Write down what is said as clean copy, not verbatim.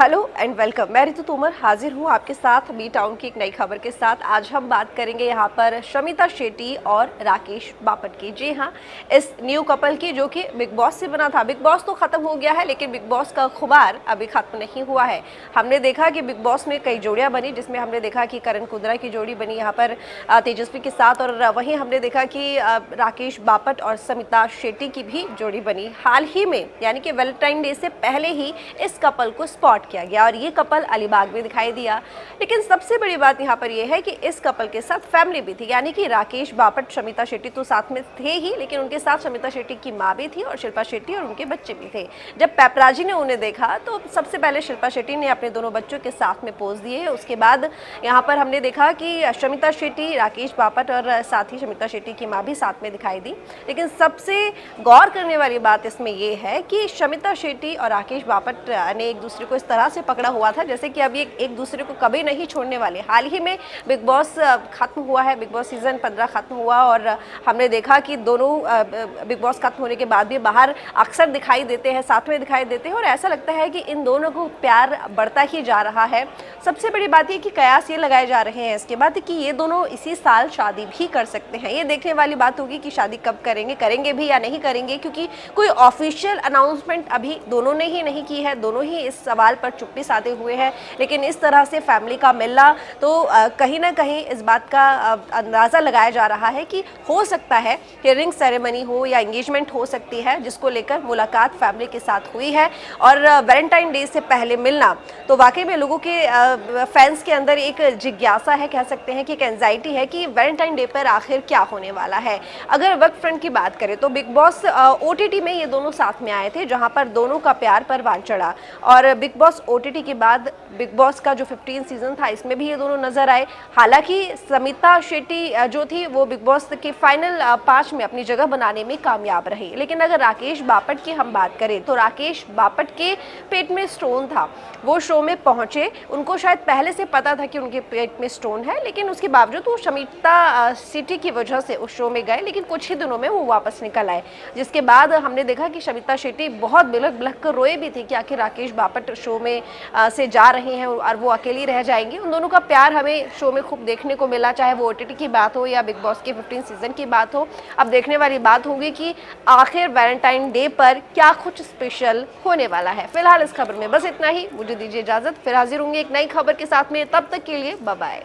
Hello and welcome. मैं ऋतु तोमर हाजिर हूँ आपके साथ बी टाउन की एक नई खबर के साथ। आज हम बात करेंगे यहाँ पर शमिता शेट्टी और राकेश बापट की। जी हाँ, इस न्यू कपल की जो कि बिग बॉस से बना था। बिग बॉस तो ख़त्म हो गया है लेकिन बिग बॉस का खुमार अभी ख़त्म नहीं हुआ है। हमने देखा कि बिग बॉस में कई जोड़ियाँ बनी, जिसमें हमने देखा कि करण कुंद्रा की जोड़ी बनी यहाँ पर तेजस्वी के साथ, और वहीं हमने देखा कि राकेश बापट और शमिता शेट्टी की भी जोड़ी बनी। हाल ही में यानी कि वैलेंटाइन डे से पहले ही इस कपल को स्पॉट किया गया और ये कपल अलीबाग में दिखाई दिया। लेकिन सबसे बड़ी बात यहाँ पर यह है कि इस कपल के साथ फैमिली भी थी, यानी कि राकेश बापट शमिता शेट्टी तो साथ में थे ही, लेकिन उनके साथ शमिता शेट्टी की माँ भी थी और शिल्पा शेट्टी और उनके बच्चे भी थे। जब पैपराजी ने उन्हें देखा तो सबसे पहले शिल्पा शेट्टी ने अपने दोनों बच्चों के साथ में पोज दिए। उसके बाद यहाँ पर हमने देखा कि शमिता शेट्टी, राकेश बापट और साथ ही शमिता शेट्टी की माँ भी साथ में दिखाई दी। लेकिन सबसे गौर करने वाली बात इसमें यह है कि शमिता शेट्टी और राकेश बापट ने एक दूसरे को इस तरह से पकड़ा हुआ था जैसे कि अभी एक दूसरे को कभी नहीं छोड़ने वाले। हाल ही में बिग बॉस खत्म हुआ है, बिग बॉस सीजन 15 खत्म हुआ और हमने देखा कि दोनों बिग बॉस खत्म होने के बाद भी बाहर अक्सर दिखाई देते हैं, साथ में दिखाई देते हैं और ऐसा लगता है कि इन दोनों को प्यार बढ़ता ही जा रहा है। सबसे बड़ी बात ये कि कयास ये लगाए जा रहे हैं इसके बाद कि ये दोनों इसी साल शादी भी कर सकते हैं। ये देखने वाली बात होगी कि शादी कब करेंगे भी या नहीं करेंगे, क्योंकि कोई ऑफिशियल अनाउंसमेंट अभी दोनों ने ही नहीं की है। दोनों ही इस सवाल पर चुप्पी साधे हुए हैं। लेकिन इस तरह से फैमिली का मिलना तो कहीं ना कहीं इस बात का अंदाज़ा लगाया जा रहा है कि हो सकता है कि रिंग सेरेमनी हो या एंगेजमेंट हो सकती है, जिसको लेकर मुलाकात फैमिली के साथ हुई है। और वैलेंटाइन डे से पहले मिलना तो वाकई में लोगों के फैंस के अंदर एक जिज्ञासा है, कह सकते हैं कि एक एंजाइटी है कि वैलेंटाइन डे पर आखिर क्या होने वाला है। अगर वर्क फ्रंट की बात करें तो बिग बॉस OTT में ये दोनों साथ में आए थे, जहां पर दोनों का प्यार परवान चढ़ा। और बिग बॉस OTT के बाद बिग बॉस का जो 15 सीजन था इसमें भी ये दोनों नजर आए। हालांकि शमिता शेट्टी जो थी वो बिग बॉस के फाइनल 5 में अपनी जगह बनाने में कामयाब रही। लेकिन अगर राकेश बापट की हम बात करें तो राकेश बापट के पेट में स्टोन था। वो शो में पहुंचे, उनको शायद पहले से पता था कि उनके पेट में स्टोन है, लेकिन उसके बावजूद वो शमिता शेट्टी की वजह से उस शो में गए। लेकिन कुछ ही दिनों में वो वापस निकल आए, जिसके बाद हमने देखा कि शमिता शेट्टी बहुत बिलख बिलख कर रोए भी थी कि आखिर राकेश बापट शो में से जा रहे हैं और वो अकेली रह जाएंगी। उन दोनों का प्यार हमें शो में खूब देखने को मिला, चाहे वो OTT की बात हो या बिग बॉस के 15 सीजन की बात हो। अब देखने वाली बात होगी कि आखिर वैलेंटाइन डे पर क्या कुछ स्पेशल होने वाला है। फिलहाल इस खबर में बस इतना ही। मुझे दीजिए इजाजत, फिर हाजिर होंगे एक नई खबर के साथ में। तब तक के लिए बाय बाय।